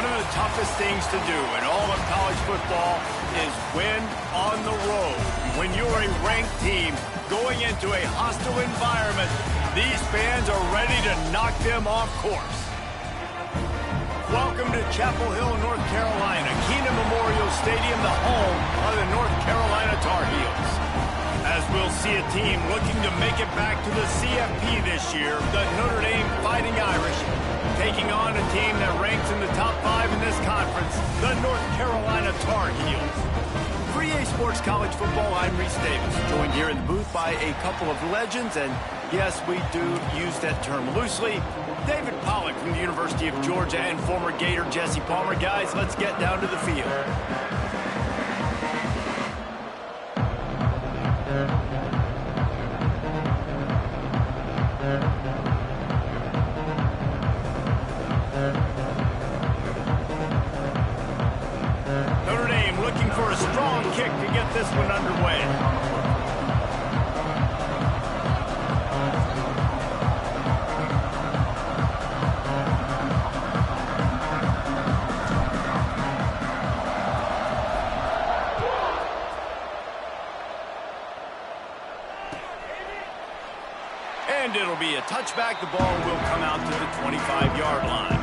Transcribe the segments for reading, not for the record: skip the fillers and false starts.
One of the toughest things to do in all of college football is win on the road. When you're a ranked team going into a hostile environment, these fans are ready to knock them off course. Welcome to Chapel Hill, North Carolina, Keenan Memorial Stadium, the home of the North Carolina Tar Heels. As we'll see a team looking to make it back to the CFP this year, the Notre Dame Fighting Irish, taking on a team that ranks in the top 5 in this conference, the North Carolina Tar Heels. For EA Sports College Football, I'm Reese Davis, joined here in the booth by a couple of legends, and yes, we do use that term loosely. David Pollack from the University of Georgia and former Gator Jesse Palmer. Guys, let's get down to the field. Notre Dame looking for a strong kick to get this one underway. And it'll be a touchback. The ball will come out to the 25-yard line.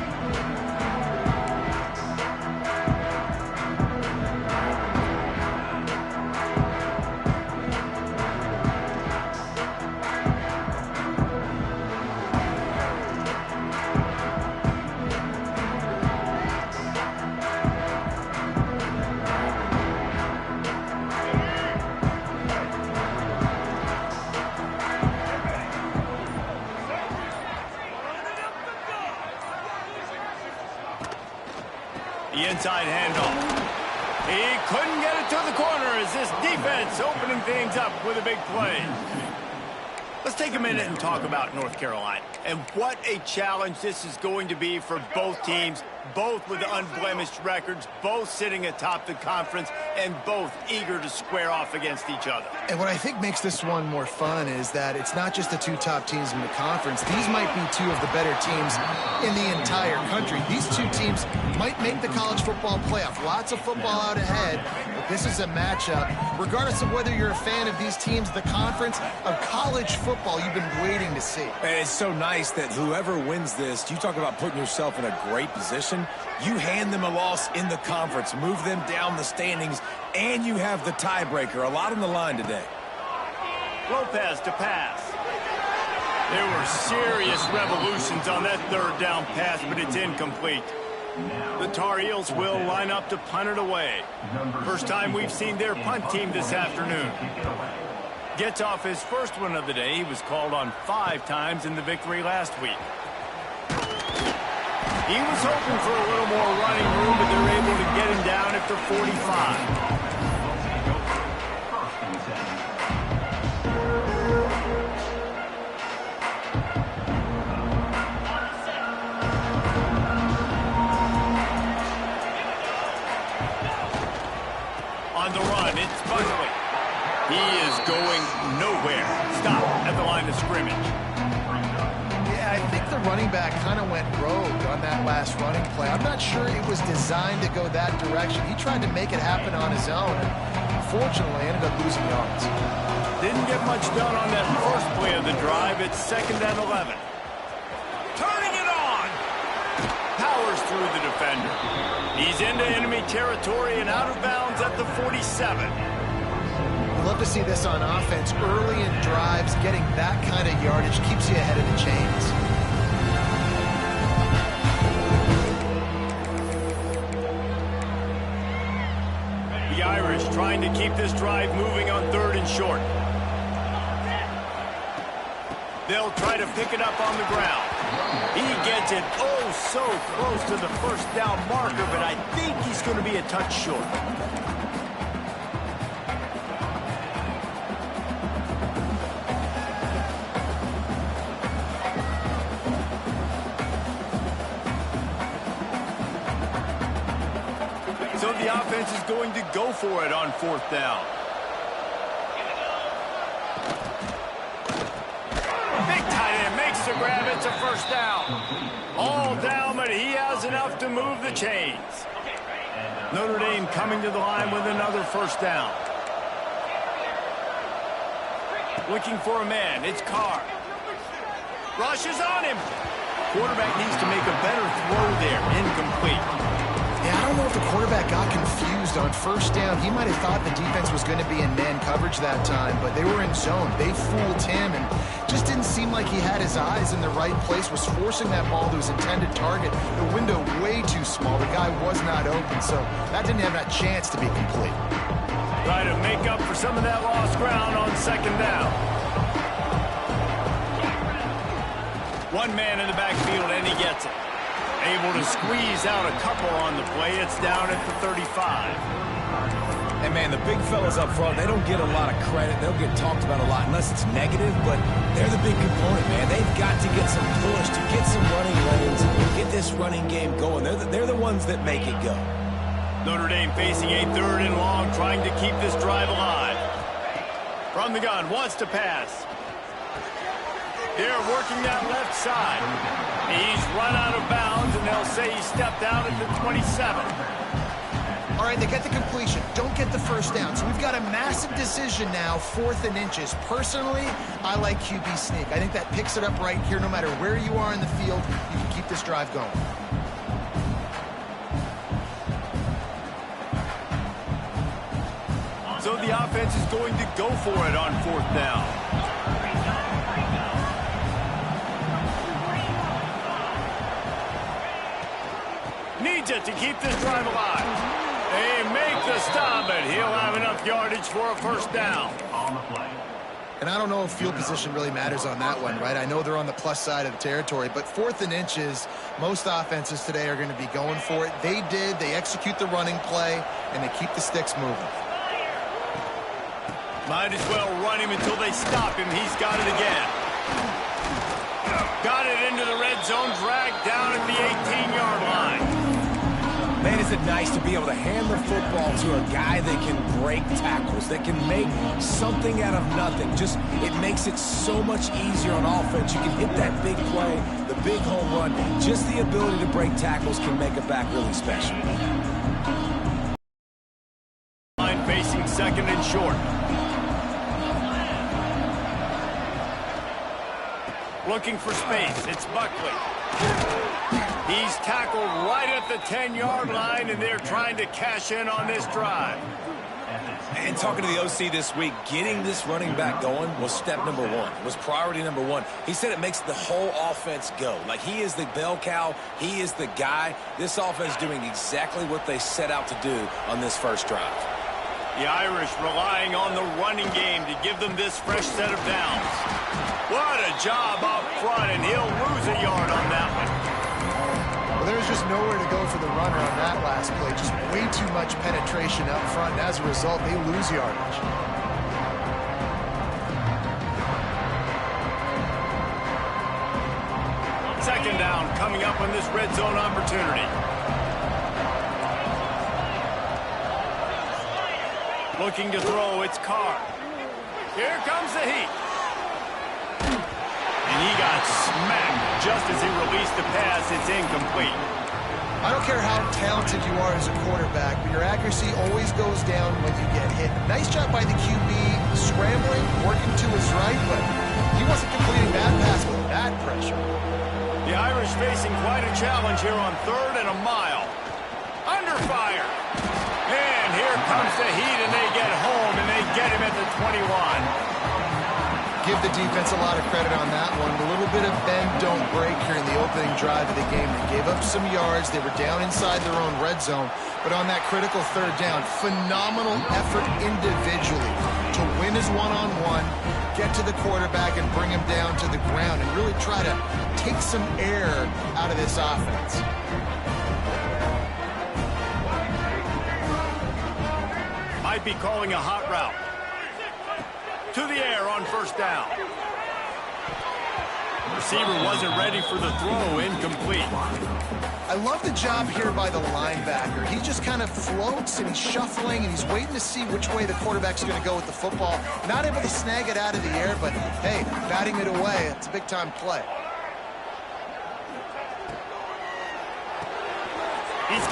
The inside handoff. He couldn't get it to the corner as this defense opening things up with a big play. Let's take a minute and talk about North Carolina. And what a challenge this is going to be for both teams, both with unblemished records, both sitting atop the conference, and both eager to square off against each other. And what I think makes this one more fun is that it's not just the two top teams in the conference. These might be two of the better teams in the entire country. These two teams might make the college football playoff. Lots of football out ahead, but this is a matchup, regardless of whether you're a fan of these teams, the conference, of college football you've been waiting to see. And it's so nice that whoever wins this, you talk about putting yourself in a great position. You hand them a loss in the conference, move them down the standings, and you have the tiebreaker. A lot on the line today. Lopez to pass. There were serious revolutions on that third down pass, but it's incomplete. The Tar Heels will line up to punt it away. First time we've seen their punt team this afternoon. Gets off his first one of the day. He was called on 5 times in the victory last week. He was hoping for a little more running room, but they're able to get him down at the 45. On the run, it's Buckley. He is going nowhere. Stop at the line of scrimmage. Yeah, I think the running back kind of went rogue on that last running play. I'm not sure it was designed to go that direction. He tried to make it happen on his own, and unfortunately ended up losing yards. Didn't get much done on that first play of the drive. It's 2nd and 11. Turning it on. Powers through the defender. He's into enemy territory and out of bounds at the 47. I'd love to see this on offense. Early in drives, getting that kind of yardage keeps you ahead of the chains. The Irish trying to keep this drive moving on 3rd and short. They'll try to pick it up on the ground. He gets it oh so close to the first down marker, but I think he's going to be a touch short. So the offense is going to go for it on 4th down. Big tight end makes the grab. It's a first down. All down, but he has enough to move the chains. Notre Dame coming to the line with another first down. Looking for a man. It's Carr. Rushes on him. Quarterback needs to make a better throw there. Incomplete. Yeah, I don't know if the quarterback got confused on first down. He might have thought the defense was going to be in man coverage that time, but they were in zone. They fooled him and just didn't seem like he had his eyes in the right place, was forcing that ball to his intended target. The window way too small. The guy was not open, so that didn't have that chance to be complete. Try to make up for some of that lost ground on second down. One man in the backfield, and he gets it. Able to squeeze out a couple on the play. It's down at the 35. And, man, the big fellas up front, they don't get a lot of credit. They'll get talked about a lot unless it's negative, but they're the big component, man. They've got to get some push, to get some running lanes, get this running game going. They're the ones that make it go. Notre Dame facing a 3rd and long, trying to keep this drive alive. From the gun, wants to pass. They're working that left side. He's run out of bounds, and they'll say he stepped out at the 27. All right, they get the completion. Don't get the first down. So we've got a massive decision now, 4th and inches. Personally, I like QB sneak. I think that picks it up right here. No matter where you are in the field, you can keep this drive going. So the offense is going to go for it on 4th down. Needs it to keep this drive alive. They make the stop, but he'll have enough yardage for a first down. And I don't know if field position really matters on that one, right? I know they're on the plus side of the territory, but 4th and inches, most offenses today are going to be going for it. They did. They execute the running play, and they keep the sticks moving. Might as well run him until they stop him. He's got it again. Got it into the red zone, dragged down at the 18-yard line. Man, is it nice to be able to hand the football to a guy that can break tackles, that can make something out of nothing. Just, it makes it so much easier on offense. You can hit that big play, the big home run. Just the ability to break tackles can make a back really special. Line facing 2nd and short. Looking for space. It's Buckley. He's tackled right at the 10-yard line, and they're trying to cash in on this drive. And talking to the OC this week, getting this running back going was step number 1, was priority number 1. He said it makes the whole offense go. Like, he is the bell cow. He is the guy. This offense doing exactly what they set out to do on this first drive. The Irish relying on the running game to give them this fresh set of downs. What a job up front, and he'll lose a yard on that one. Well, there's just nowhere to go for the runner on that last play. Just way too much penetration up front, and as a result, they lose yardage. Second down coming up on this red zone opportunity. Looking to throw, it's Carr. Here comes the heat. And he got smacked just as he released the pass. It's incomplete. I don't care how talented you are as a quarterback, but your accuracy always goes down when you get hit. Nice job by the QB, scrambling, working to his right, but he wasn't completing that pass with that pressure. The Irish facing quite a challenge here on 3rd and a mile. Under fire. And here comes the heat, and they get home, and they get him at the 21. Give the defense a lot of credit on that one. A little bit of bend, don't break here in the opening drive of the game. They gave up some yards. They were down inside their own red zone. But on that critical 3rd down, phenomenal effort individually to win his one-on-one, get to the quarterback and bring him down to the ground and really try to take some air out of this offense. Might be calling a hot route. To the air on first down. Receiver wasn't ready for the throw. Incomplete. I love the job here by the linebacker. He just kind of floats and he's shuffling and he's waiting to see which way the quarterback's going to go with the football. Not able to snag it out of the air, but hey, batting it away, it's a big-time play.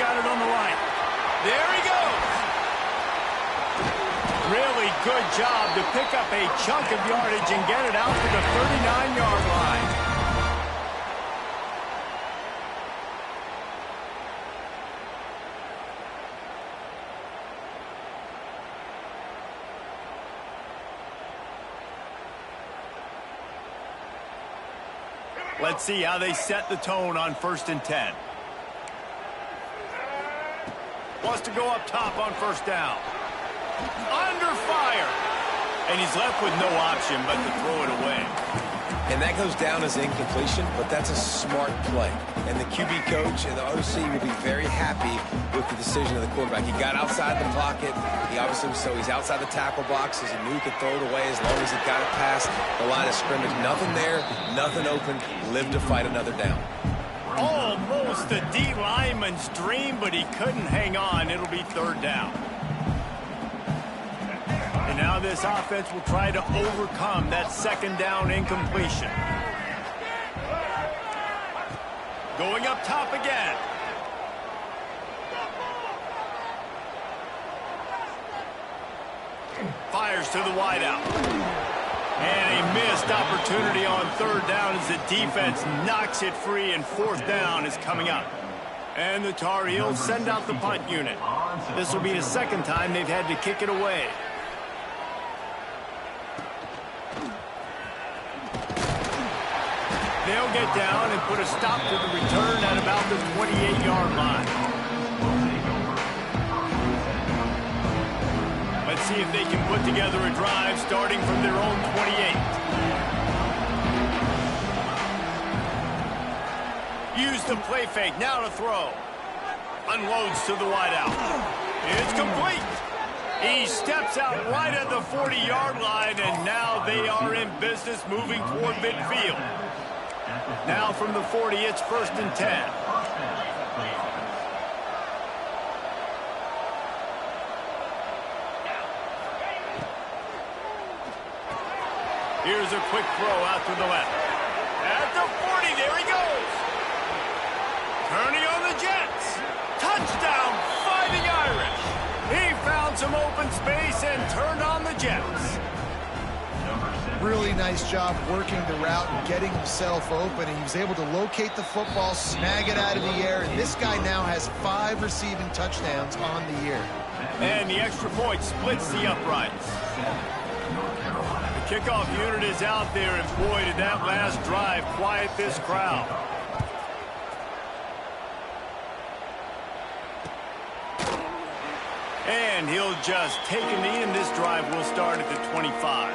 got it on the line. There he goes. Really good job to pick up a chunk of yardage and get it out to the 39-yard line. Let's see how they set the tone on 1st and 10. Wants to go up top on 1st down. Under fire. And he's left with no option but to throw it away. And that goes down as incompletion, but that's a smart play. And the QB coach and the OC will be very happy with the decision of the quarterback. He got outside the pocket. He obviously so he's outside the tackle box as he knew he could throw it away as long as he got it past the line of scrimmage. Nothing there, nothing open. Live to fight another down. Almost a D lineman's dream, but he couldn't hang on. It'll be 3rd down. And now this offense will try to overcome that 2nd down incompletion. Going up top again. Fires to the wideout. And a missed opportunity on 3rd down as the defense knocks it free, and 4th down is coming up. And the Tar Heels send out the punt unit. This will be the 2nd time they've had to kick it away. They'll get down and put a stop to the return at about the 28-yard line. Let's see if they can put together a drive starting from their own 28. Use the play fake, now to throw. Unloads to the wideout. It's complete. He steps out right at the 40-yard line, and now they are in business moving toward midfield. Now from the 40, it's 1st and 10. Here's a quick throw out to the left. At the 40, there he goes. Turning on the Jets. Touchdown, Fighting Irish. He found some open space and turned on the Jets. Really nice job working the route and getting himself open. And he was able to locate the football, snag it out of the air, and this guy now has 5 receiving touchdowns on the year. And the extra point splits the uprights. The kickoff unit is out there, and boy, did that last drive quiet this crowd. And he'll just take a knee, and this drive will start at the 25.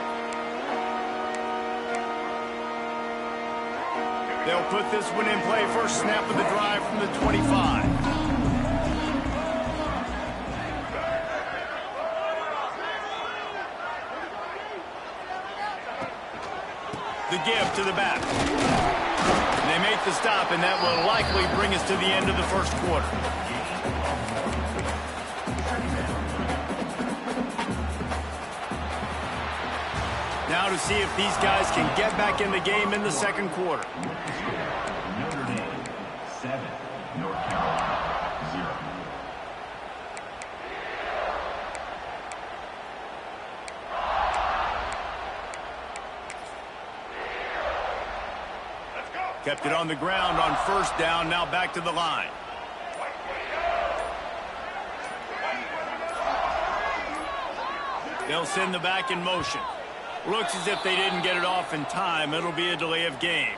They'll put this one in play. First snap of the drive from the 25. The give to the back. They make the stop, and that will likely bring us to the end of the 1st quarter. Now to see if these guys can get back in the game in the 2nd quarter. Notre Dame 7, North Carolina 0. Kept it on the ground on 1st down, now back to the line. They'll send the back in motion. Looks as if they didn't get it off in time. It'll be a delay of game.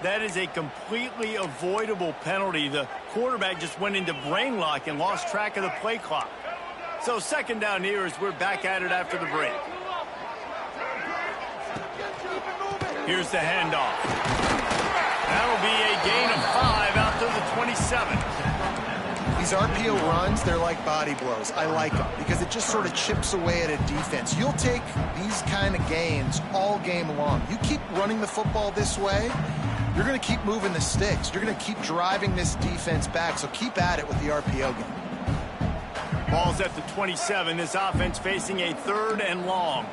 That is a completely avoidable penalty. The quarterback just went into brain lock and lost track of the play clock. So 2nd down here as we're back at it after the break. Here's the handoff. That'll be a gain of 5 out to the 27. These RPO runs, they're like body blows. I like them because it just sort of chips away at a defense. You'll take these kind of gains all game long. You keep running the football this way, you're going to keep moving the sticks. You're going to keep driving this defense back, so keep at it with the RPO game. Ball's at the 27. This offense facing a 3rd and long.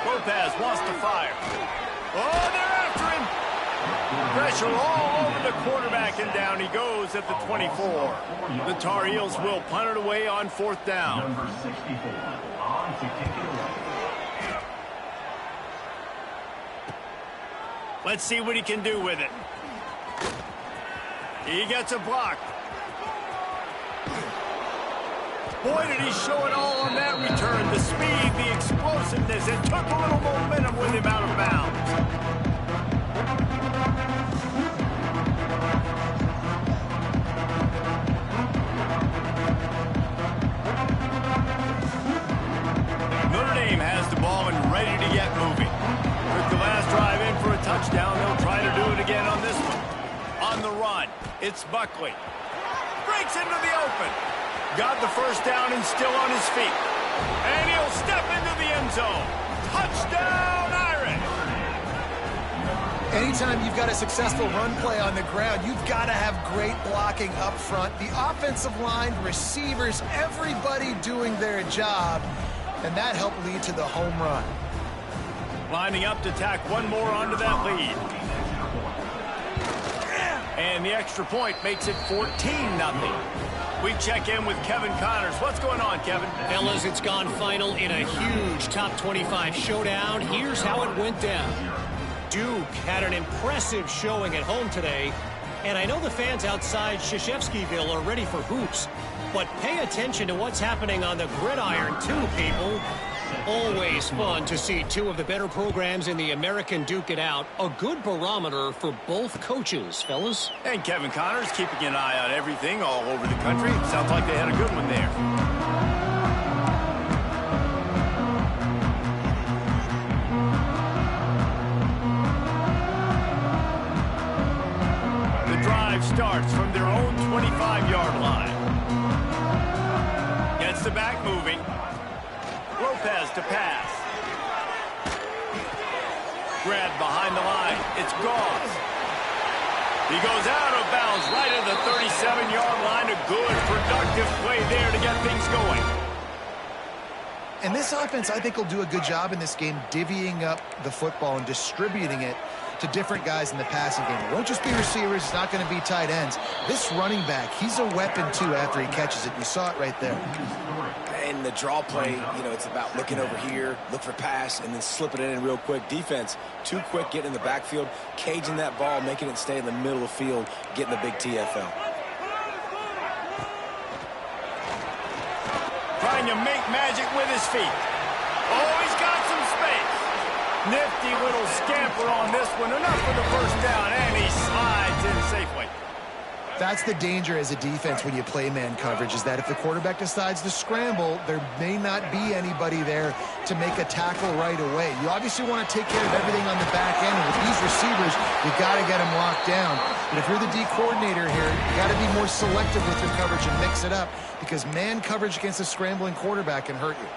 Lopez wants to fire. Oh, they're after him. Pressure all over the quarterback, and down he goes at the 24. The Tar Heels will punt it away on 4th down. Number 64 on to kick it away. Let's see what he can do with it. He gets a block. Boy, did he show it all on that return. The speed, the explosiveness. It took a little momentum with him out of bounds. Notre Dame has the ball and ready to get moving. With the last drive in for a touchdown, they'll try to do it again on this one. On the run, it's Buckley. Breaks into the open. Got the first down and still on his feet. And he'll step into the end zone. Touchdown, Irish! Anytime you've got a successful run play on the ground, you've got to have great blocking up front. The offensive line, receivers, everybody doing their job. And that helped lead to the home run. Lining up to tack one more onto that lead. And the extra point makes it 14-0. We check in with Kevin Connors. What's going on, Kevin? Fellas, it's gone final in a huge top 25 showdown. Here's how it went down. Duke had an impressive showing at home today, and I know the fans outside Krzyzewskiville are ready for hoops, but pay attention to what's happening on the gridiron too, people. Always fun to see two of the better programs in the American duke it out. A good barometer for both coaches, fellas. And Kevin Connors keeping an eye on everything all over the country. Sounds like they had a good one there. The drive starts from their own 25-yard line. Gets the back moving. Lopez to pass. Grabbed behind the line. It's Gauze. He goes out of bounds right at the 37-yard line. A good, productive play there to get things going. And this offense, I think, will do a good job in this game divvying up the football and distributing it to different guys in the passing game. It won't just be receivers. It's not going to be tight ends. This running back, he's a weapon, too, after he catches it. You saw it right there. And the draw play, you know, it's about looking over here, look for pass, and then slip it in real quick. Defense, too quick getting in the backfield, caging that ball, making it stay in the middle of the field, getting the big TFL. Trying to make magic with his feet. Oh, he's got some space. Nifty little scamper on this one. Enough for the first down, and he slides in safely. That's the danger as a defense when you play man coverage, is that if the quarterback decides to scramble, there may not be anybody there to make a tackle right away. You obviously want to take care of everything on the back end, and with these receivers, you got to get them locked down. But if you're the D coordinator here, you got to be more selective with your coverage and mix it up, because man coverage against a scrambling quarterback can hurt you.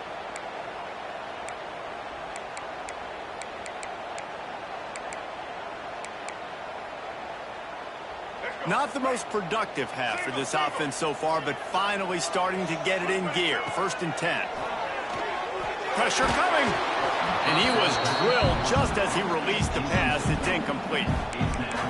Not the most productive half for this offense so far, but finally starting to get it in gear. 1st and 10. Pressure coming. And he was drilled just as he released the pass. It's incomplete.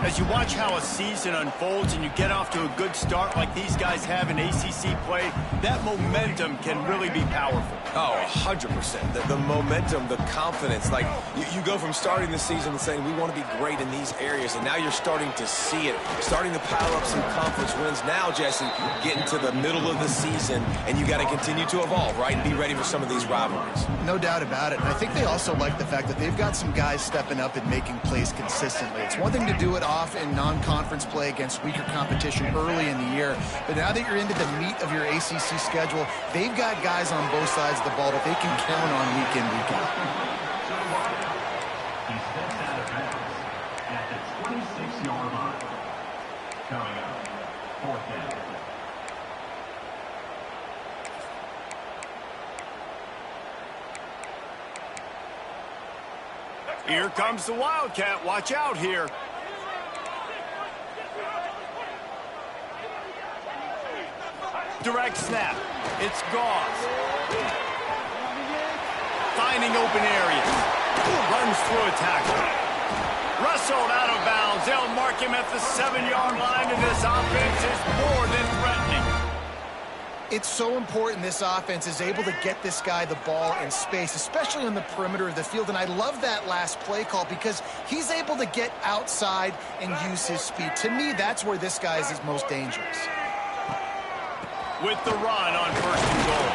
As you watch how a season unfolds and you get off to a good start like these guys have in ACC play, that momentum can really be powerful. Oh, 100%. The momentum, the confidence. Like, you go from starting the season and saying, we want to be great in these areas, and now you're starting to see it, starting to pile up some conference wins. Now, Jesse, getting to the middle of the season, and you got to continue to evolve, right, and be ready for some of these rivalries. No doubt about it. And I think they also like the fact that they've got some guys stepping up and making plays consistently. It's one thing to do it off in non-conference play against weaker competition early in the year, but now that you're into the meat of your ACC schedule, they've got guys on both sides of the ball that they can count on week in, week out. He steps out of bounds at the 26-yard line. Coming up, 4th down. Here comes the Wildcat. Watch out here. Direct snap. It's Gauze. Finding open areas. Runs through a tackle. Wrestled out of bounds. They'll mark him at the 7-yard line, and this offense is more than threatening. It's so important this offense is able to get this guy the ball in space, especially on the perimeter of the field. And I love that last play call because he's able to get outside and use his speed. To me, that's where this guy is his most dangerous. With the run on 1st and goal.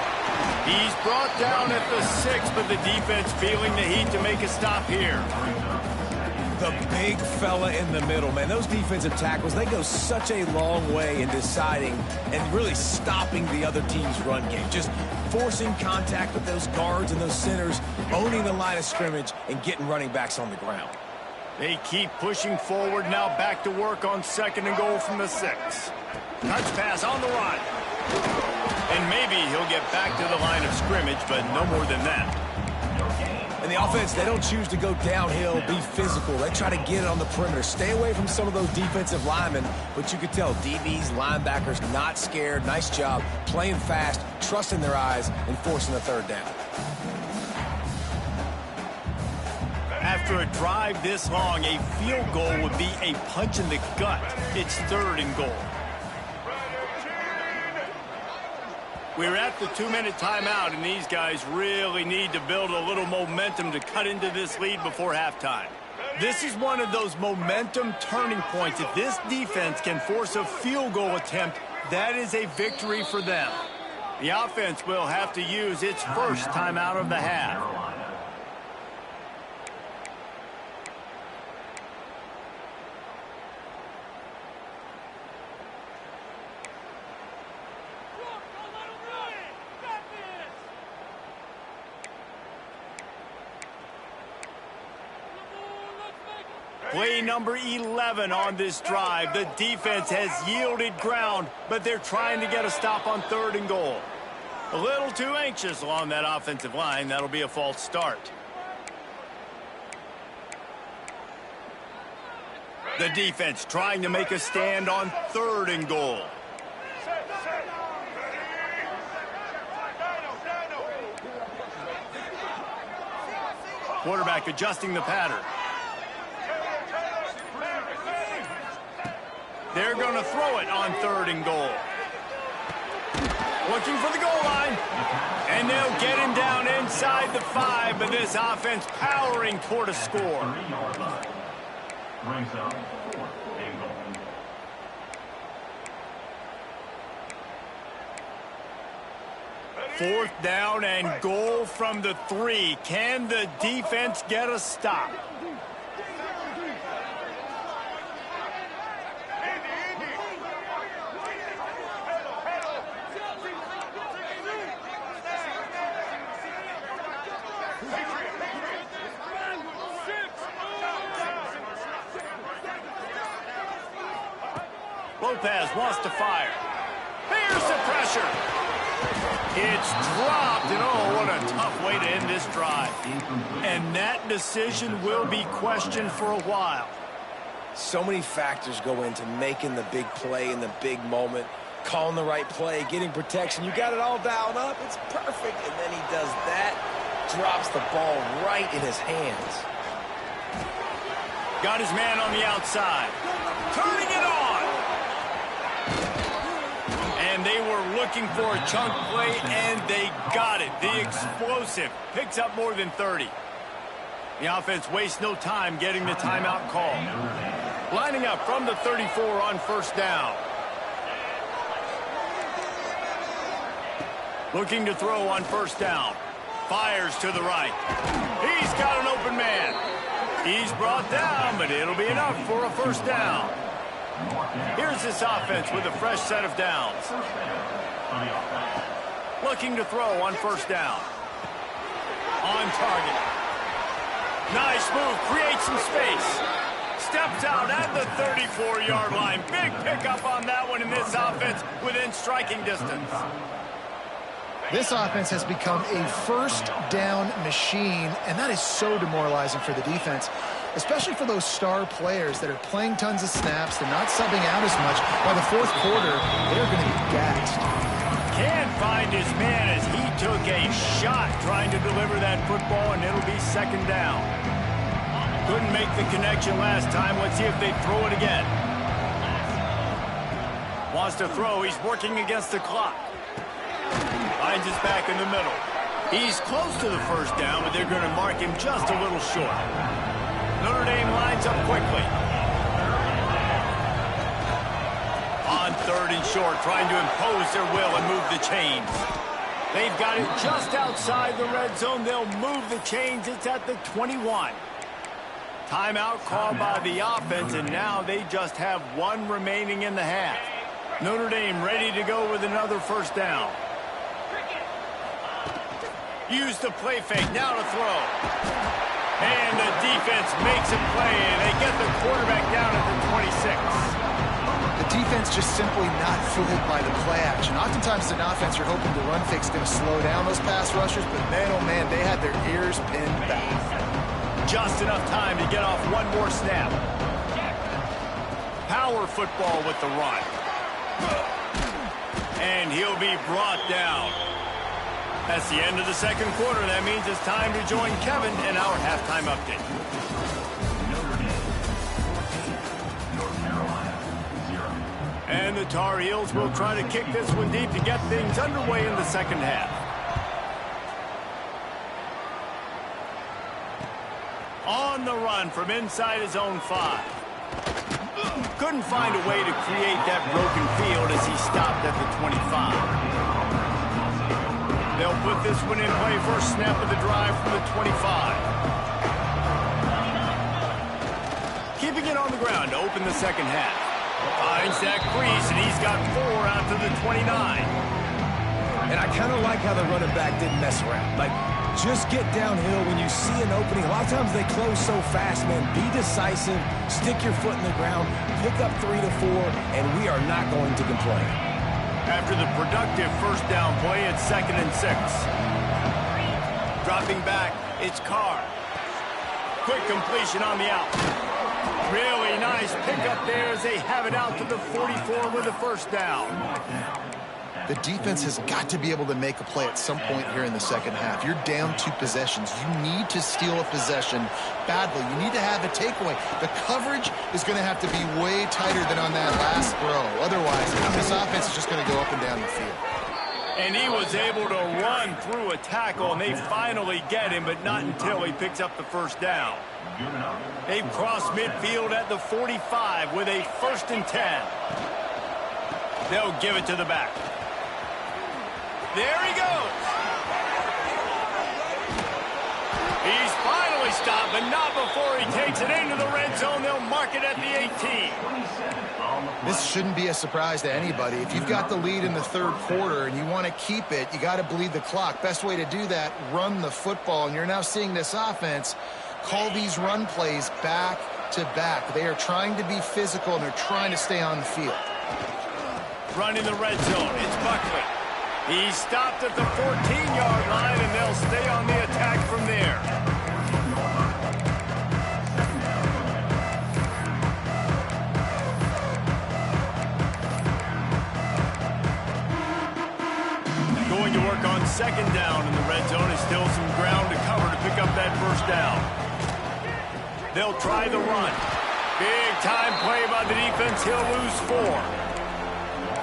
He's brought down at the 6, but the defense feeling the heat to make a stop here. The big fella in the middle, man. Those defensive tackles, they go such a long way in deciding and really stopping the other team's run game. Just forcing contact with those guards and those centers, owning the line of scrimmage, and getting running backs on the ground. They keep pushing forward, now back to work on 2nd and goal from the 6. Touch pass on the run. And maybe he'll get back to the line of scrimmage, but no more than that. And the offense, they don't choose to go downhill, be physical. They try to get it on the perimeter. Stay away from some of those defensive linemen, but you could tell DBs, linebackers, not scared. Nice job playing fast, trusting their eyes, and forcing the 3rd down. After a drive this long, a field goal would be a punch in the gut. It's 3rd and goal. We're at the 2-minute timeout, and these guys really need to build a little momentum to cut into this lead before halftime. This is one of those momentum turning points. If this defense can force a field goal attempt, that is a victory for them. The offense will have to use its first timeout of the half. Play number 11 on this drive. The defense has yielded ground, but they're trying to get a stop on 3rd and goal. A little too anxious along that offensive line. That'll be a false start. The defense trying to make a stand on 3rd and goal. Quarterback adjusting the pattern. They're going to throw it on 3rd and goal. Looking for the goal line. And they'll get him down inside the 5, but this offense powering toward a score. Brings up 4th and goal. Fourth down and goal from the 3. Can the defense get a stop? Lopez wants to fire. Here's the pressure. It's dropped, and oh, what a tough way to end this drive. And that decision will be questioned for a while. So many factors go into making the big play in the big moment, calling the right play, getting protection. You got it all dialed up. It's perfect. And then he does that, drops the ball right in his hands. Got his man on the outside. Turning it on. And they were looking for a chunk play, and they got it. The explosive picks up more than 30. The offense wastes no time getting the timeout call. Lining up from the 34 on 1st down. Looking to throw on 1st down. Fires to the right. He's got an open man. He's brought down, but it'll be enough for a 1st down. Here's this offense with a fresh set of downs. Looking to throw on 1st down. On target. Nice move, creates some space. Steps out at the 34-yard line. Big pickup on that one in this offense within striking distance. This offense has become a 1st down machine, and that is so demoralizing for the defense, especially for those star players that are playing tons of snaps. They're not subbing out as much. By the 4th quarter, they're going to be gassed. Can't find his man as he took a shot trying to deliver that football, and it'll be 2nd down. Couldn't make the connection last time. Let's see if they throw it again. Wants to throw. He's working against the clock. Finds his back in the middle. He's close to the first down, but they're going to mark him just a little short. Notre Dame lines up quickly. On 3rd and short, trying to impose their will and move the chains. They've got it just outside the red zone. They'll move the chains. It's at the 21. Timeout called by the offense, and now they just have 1 remaining in the half. Notre Dame ready to go with another first down. Use the play fake, now to throw. And the defense makes a play, and they get the quarterback down at the 26. The defense just simply not fooled by the play action. Oftentimes, as an offense, you're hoping the run fake's going to slow down those pass rushers, but man, oh man, they had their ears pinned back. Just enough time to get off one more snap. Power football with the run. And he'll be brought down. That's the end of the second quarter. That means it's time to join Kevin in our halftime update. And the Tar Heels will try to kick this one deep to get things underway in the second half. On the run from inside his own 5. Couldn't find a way to create that broken field as he stopped at the 25. They'll put this one in play. First snap of the drive from the 25. Keeping it on the ground to open the second half. Finds that crease, and he's got 4 out to the 29. And I kind of like how the running back didn't mess around. Like, just get downhill when you see an opening. A lot of times they close so fast, man. Be decisive, stick your foot in the ground, pick up 3 to 4, and we are not going to complain. After the productive first down play, it's 2nd and 6. Dropping back, it's Carr. Quick completion on the out. Really nice pickup there as they have it out to the 44 with a first down. The defense has got to be able to make a play at some point here in the second half. You're down 2 possessions. You need to steal a possession badly. You need to have a takeaway. The coverage is going to have to be way tighter than on that last throw. Otherwise, this offense is just going to go up and down the field. And he was able to run through a tackle, and they finally get him, but not until he picks up the first down. They've crossed midfield at the 45 with a 1st and 10. They'll give it to the back. There he goes. He's finally stopped, but not before he takes it into the red zone. They'll mark it at the 18. This shouldn't be a surprise to anybody. If you've got the lead in the 3rd quarter and you want to keep it, you got to bleed the clock. Best way to do that, run the football. And you're now seeing this offense call these run plays back to back. They are trying to be physical, and they're trying to stay on the field. Running the red zone, it's Buckley. He's stopped at the 14-yard line, and they'll stay on the attack from there. Going to work on 2nd down in the red zone. Is still some ground to cover to pick up that first down. They'll try the run. Big time play by the defense. He'll lose 4.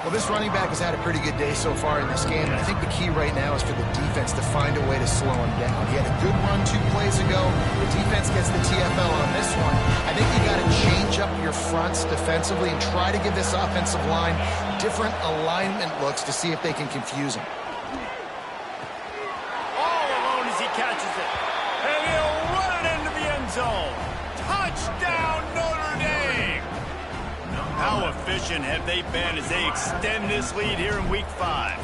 Well, this running back has had a pretty good day so far in this game, and I think the key right now is for the defense to find a way to slow him down. He had a good run 2 plays ago. The defense gets the TFL on this one. I think you got to change up your fronts defensively and try to give this offensive line different alignment looks to see if they can confuse him. All alone as he catches it. And he'll run it into the end zone. Touchdown, Notre Dame! How efficient have they been as they extend this lead here in Week 5?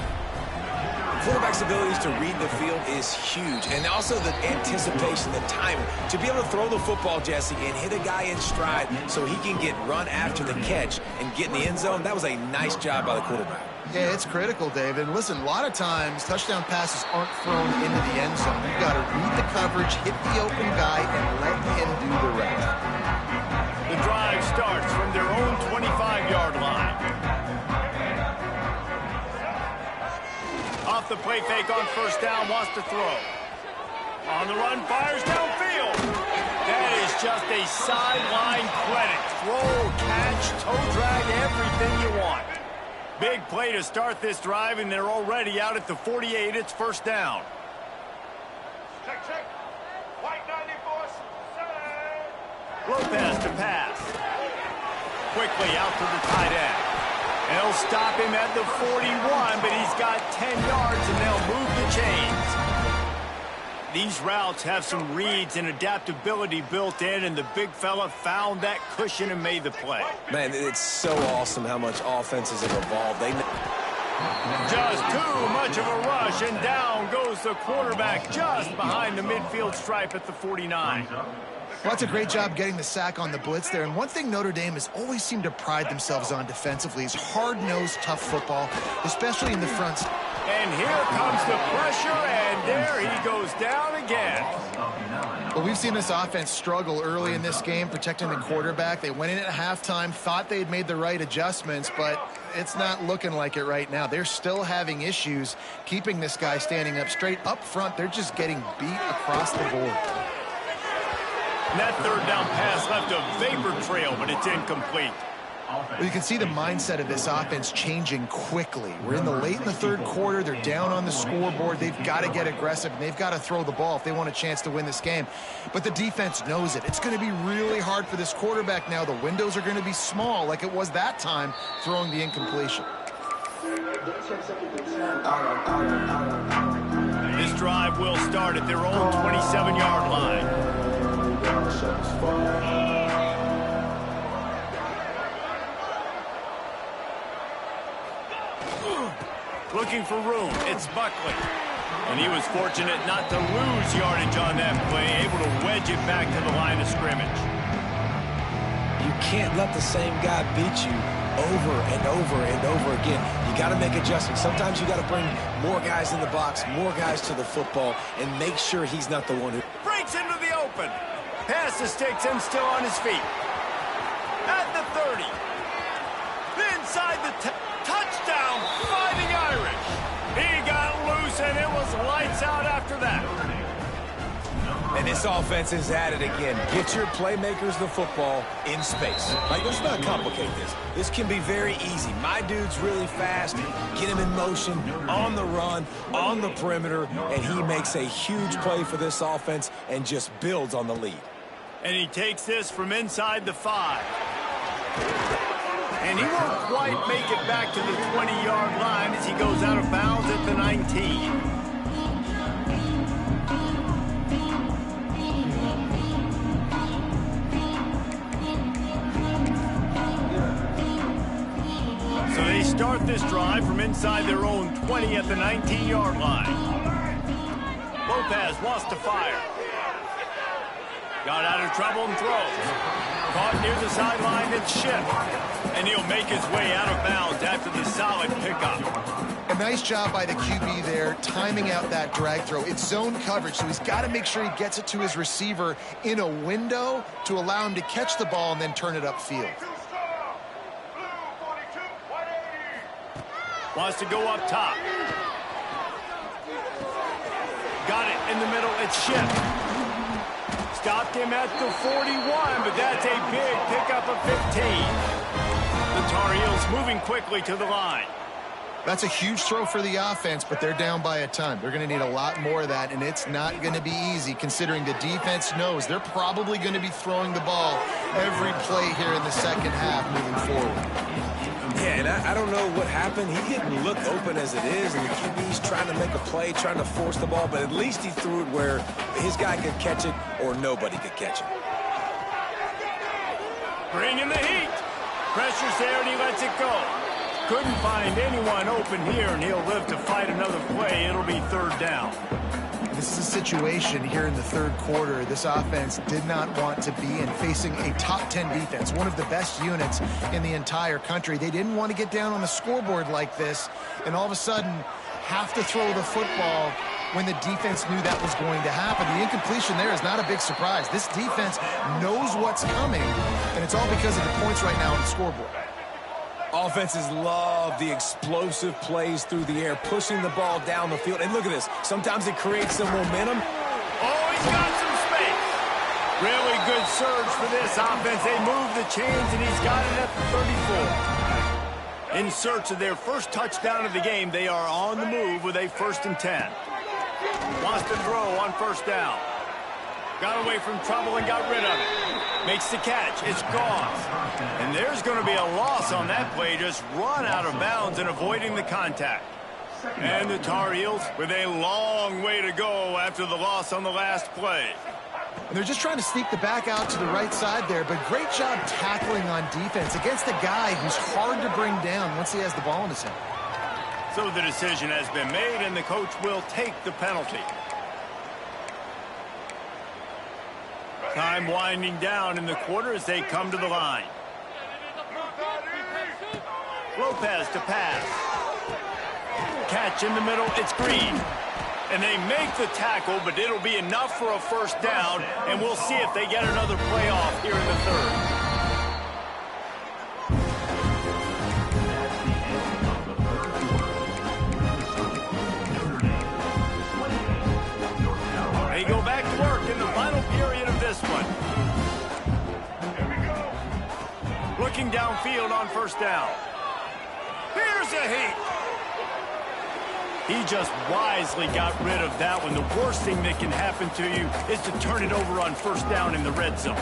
Quarterback's abilities to read the field is huge, and also the anticipation, the timing. To be able to throw the football, Jesse, and hit a guy in stride so he can get run after the catch and get in the end zone, that was a nice job by the quarterback. Yeah, it's critical, David. Listen, a lot of times touchdown passes aren't thrown into the end zone. You've got to read the coverage, hit the open guy, and let him do the rest. The drive starts from their own 25-yard line. Off the play fake on first down, wants to throw. On the run, fires downfield. That is just a sideline credit. Throw, catch, toe drag, everything you want. Big play to start this drive, and they're already out at the 48. It's first down. Check. White 94, set. Lopez to pass. Quickly out to the tight end. They'll stop him at the 41, but he's got 10 yards, and they'll move the chains. These routes have some reads and adaptability built in, and the big fella found that cushion and made the play. Man, it's so awesome how much offenses have evolved. Just too much of a rush, and down goes the quarterback just behind the midfield stripe at the 49. Well, that's a great job getting the sack on the blitz there. And one thing Notre Dame has always seemed to pride themselves on defensively is hard-nosed, tough football, especially in the front. And here comes the pressure, and there he goes down again. Well, we've seen this offense struggle early in this game, protecting the quarterback. They went in at halftime, thought they'd made the right adjustments, but it's not looking like it right now. They're still having issues keeping this guy standing up straight. Up front, they're just getting beat across the board. And that third down pass left a vapor trail, but it's incomplete. Well, you can see the mindset of this offense changing quickly. We're late in the third quarter. They're down on the scoreboard. They've got to get aggressive, and they've got to throw the ball if they want a chance to win this game. But the defense knows it. It's going to be really hard for this quarterback now. The windows are going to be small like it was that time throwing the incompletion. This drive will start at their own 27-yard line. Looking for room, it's Buckley. And he was fortunate not to lose yardage on that play, able to wedge it back to the line of scrimmage. You can't let the same guy beat you over and over and over again. You got to make adjustments. Sometimes you got to bring more guys in the box, more guys to the football, and make sure he's not the one who breaks into the open. Pass to sticks him still on his feet. At the 30. Inside the touchdown, Fighting Irish. He got loose, and it was lights out after that. And this offense is at it again. Get your playmakers the football in space. Like, let's not complicate this. This can be very easy. My dude's really fast. Get him in motion, on the run, on the perimeter, and he makes a huge play for this offense and just builds on the lead. And he takes this from inside the 5. And he won't quite make it back to the 20-yard line as he goes out of bounds at the 19. So they start this drive from inside their own 20 at the 19-yard line. Lopez wants to fire. Got out of trouble and throws. Caught near the sideline and shift. And he'll make his way out of bounds after the solid pickup. A nice job by the QB there, timing out that drag throw. It's zone coverage, so he's got to make sure he gets it to his receiver in a window to allow him to catch the ball and then turn it upfield. Wants to go up top. Got it in the middle. It's Shift. Stopped him at the 41, but that's a big pickup of 15. The Tar Heels moving quickly to the line. That's a huge throw for the offense, but they're down by a ton. They're going to need a lot more of that, and it's not going to be easy considering the defense knows they're probably going to be throwing the ball every play here in the second half moving forward. Yeah, and I don't know what happened. He didn't look open as it is, and the QB's trying to make a play, trying to force the ball, but at least he threw it where his guy could catch it or nobody could catch it. Bringing the heat. Pressure's there, and he lets it go. Couldn't find anyone open here, and he'll live to fight another play. It'll be third down. This is a situation here in the third quarter this offense did not want to be in, facing a top 10 defense, one of the best units in the entire country. They didn't want to get down on the scoreboard like this and all of a sudden have to throw the football when the defense knew that was going to happen. The incompletion there is not a big surprise. This defense knows what's coming, and it's all because of the points right now on the scoreboard. Offenses love the explosive plays through the air, pushing the ball down the field. And look at this. Sometimes it creates some momentum. Oh, he's got some space. Really good surge for this offense. They move the chains, and he's got it at the 34. In search of their first touchdown of the game, they are on the move with a 1st and 10. Wants to throw on 1st down. Got away from trouble and got rid of it. Makes the catch. It's gone. And there's going to be a loss on that play. Just run out of bounds and avoiding the contact. And the Tar Heels with a long way to go after the loss on the last play. And they're just trying to sneak the back out to the right side there, but great job tackling on defense against a guy who's hard to bring down once he has the ball in his hand. So the decision has been made, and the coach will take the penalty. Time winding down in the quarter as they come to the line. Lopez to pass. Catch in the middle, it's Green. And they make the tackle, but it'll be enough for a 1st down, and we'll see if they get another play off here in the 3rd. They go back to work in the final period of this one. Looking downfield on 1st down. Here's a heat. He just wisely got rid of that one. The worst thing that can happen to you is to turn it over on 1st down in the red zone.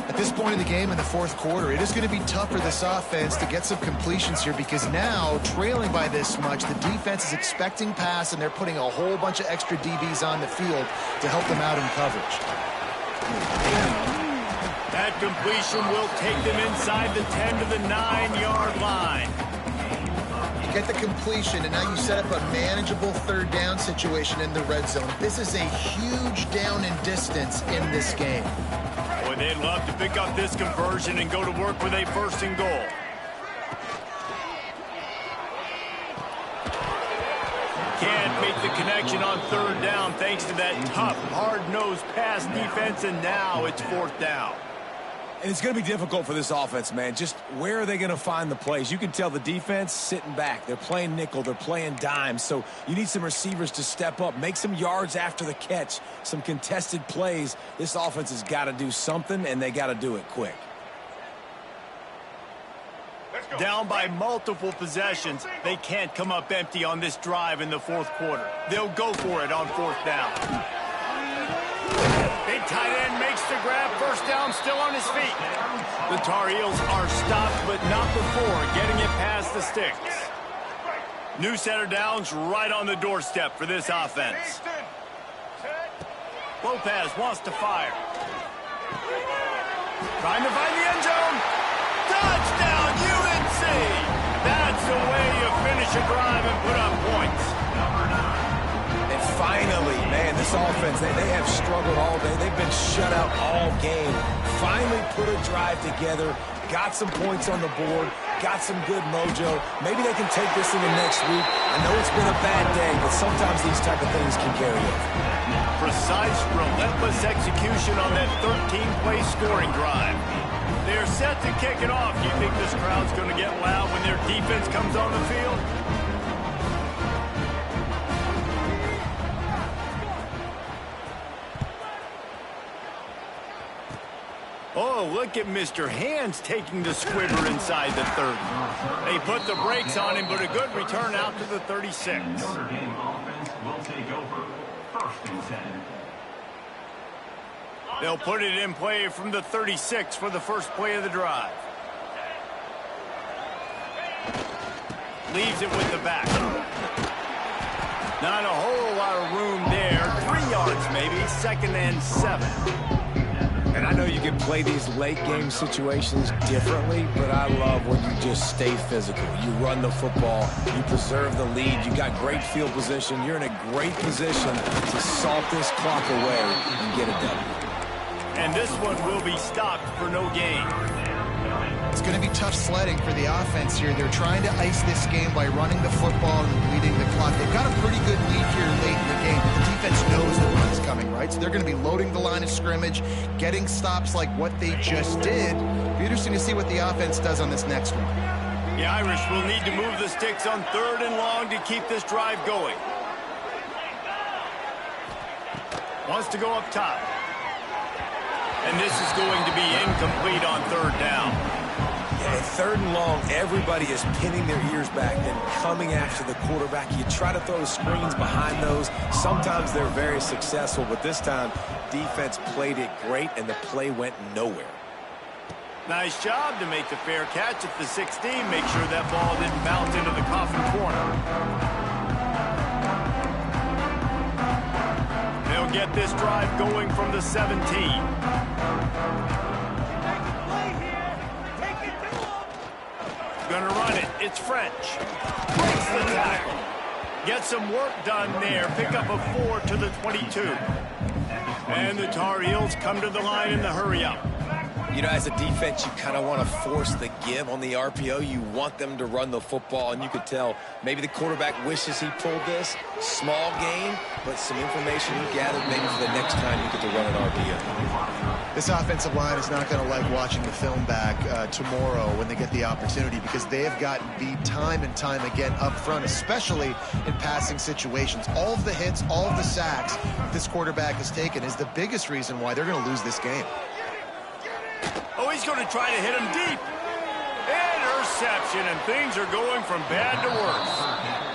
At this point in the game in the 4th quarter, it is going to be tough for this offense to get some completions here because now, trailing by this much, the defense is expecting pass, and they're putting a whole bunch of extra DBs on the field to help them out in coverage. That completion will take them inside the 10 to the 9-yard line. Get the completion, and now you set up a manageable 3rd down situation in the red zone. This is a huge down in distance in this game. Boy, they'd love to pick up this conversion and go to work with a 1st and goal. Can't make the connection on 3rd down thanks to that tough, hard-nosed pass defense, and now it's 4th down. And it's going to be difficult for this offense, man. Just where are they going to find the plays? You can tell the defense sitting back. They're playing nickel. They're playing dime. So you need some receivers to step up, make some yards after the catch, some contested plays. This offense has got to do something, and they got to do it quick. Down by multiple possessions, they can't come up empty on this drive in the 4th quarter. They'll go for it on 4th down. Big tight end makes the grab. 1st down, still on his feet. The Tar Heels are stopped, but not before getting it past the sticks. New set of downs right on the doorstep for this offense. Lopez wants to fire. Trying to find the end zone. Touchdown, UNC! That's the way you finish a drive and put up points. And finally, man, this offense, they have struggled all day. They've been shut out all game. Finally put a drive together, got some points on the board, got some good mojo. Maybe they can take this in the next week. I know it's been a bad day, but sometimes these type of things can carry over. Precise, relentless execution on that 13-play scoring drive. They're set to kick it off. Do you think this crowd's going to get loud when their defense comes on the field? Oh, look at Mr. Hands taking the squibber inside the 30. They put the brakes on him, but a good return out to the 36. Notre Dame offense will take over 1st and 10. They'll put it in play from the 36 for the first play of the drive. Leaves it with the back. Not a whole lot of room there. 3 yards maybe, 2nd and 7. And I know you can play these late-game situations differently, but I love when you just stay physical. You run the football, you preserve the lead, you got great field position. You're in a great position to salt this clock away and get it done. And this one will be stopped for no gain. It's going to be tough sledding for the offense here. They're trying to ice this game by running the football and bleeding the clock. They've got a pretty good lead here late in the game, but the defense knows the run's coming, right? So they're going to be loading the line of scrimmage, getting stops like what they just did. It'll be interesting to see what the offense does on this next one. The Irish will need to move the sticks on 3rd and long to keep this drive going. Wants to go up top. And this is going to be incomplete on third down. Yeah, at third and long, everybody is pinning their ears back and coming after the quarterback. You try to throw screens behind those. Sometimes they're very successful, but this time, defense played it great, and the play went nowhere. Nice job to make the fair catch at the 16. Make sure that ball didn't bounce into the coffin corner. They'll get this drive going from the 17. Gonna run it. It's French. Breaks the tackle. Get some work done there. Pick up a 4 to the 22. And the Tar Heels come to the line in the hurry-up. You know, as a defense, you kind of want to force the give on the RPO. You want them to run the football, and you could tell maybe the quarterback wishes he pulled this. Small gain, but some information he gathered maybe for the next time you get to run an RPO. This offensive line is not going to like watching the film back tomorrow when they get the opportunity, because they have gotten beat time and time again up front, especially in passing situations. All of the hits, all of the sacks this quarterback has taken is the biggest reason why they're going to lose this game. Oh, he's going to try to hit him deep. Interception, and things are going from bad to worse.